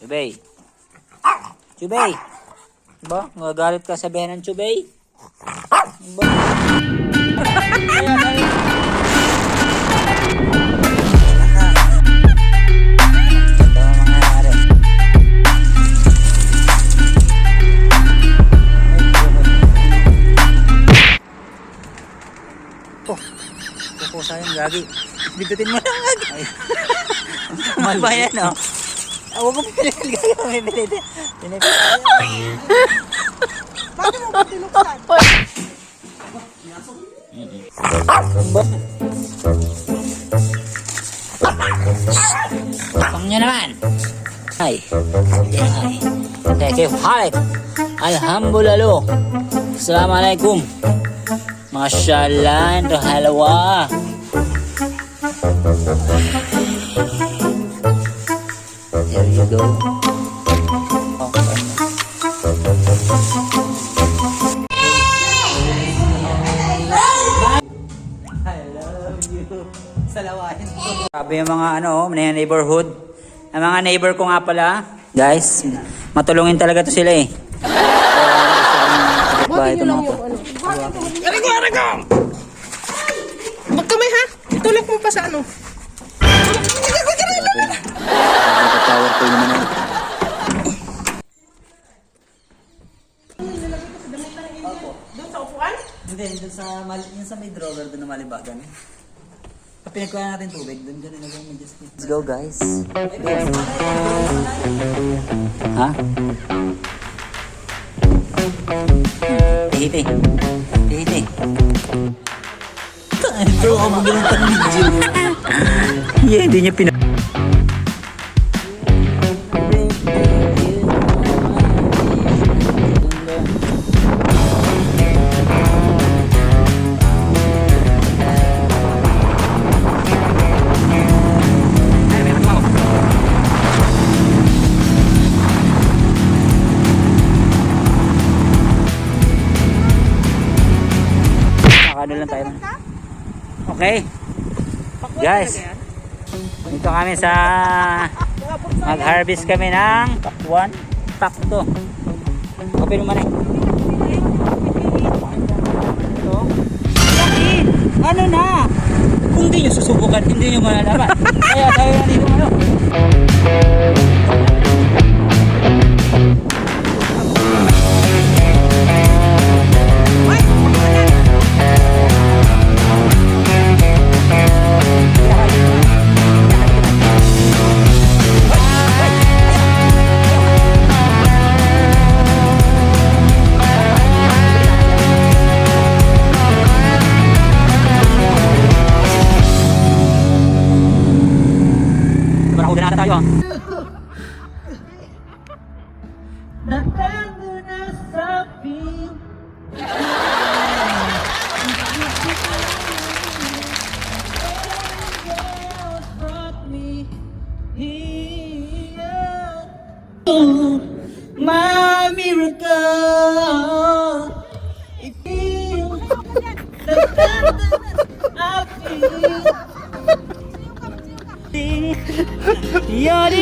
Chubay. Chubay. Ba? Nagagalit ka sabihin ng Chubay? Ba? Sayang lagi. Bitutin mo lang agad. Mahal ba yan, no? Huwag mo pinitil gagawin. Pinitil. Bakit mo ba tinuksan? Pang nyo naman. Ay. Kayf halik. Alhamdulillah. Assalamualaikum. Masyaallah. Ito halawa. There you go. I love you. Salawahin ko. Sabi yung mga neighborhood. Ang mga neighbor ko nga pala, guys, matulungin talaga to sila eh. Buhatin nyo lang yung ano. Arigo! Magkamay ha! Itulak mo pa sa ano. Tower ko naman eh. Doon sa upuan? Hindi, doon sa may drawer doon na malibagan. Pinagkuha natin tubig, doon nilagay mo just. Let's go guys. Ha? Tihiti. Ito ako magaling pang video. Yeah, hindi niya Ano lang tayo. Okay. Guys. Dito kami sa mag-harvest kami ng pack 1, pack 2. Open mo man eh. Ano na? Kung di nyo susubukan, hindi nyo malalaman. Kaya tayo na dito ano. Tayo. My miracle. It feels the I feel. Yari.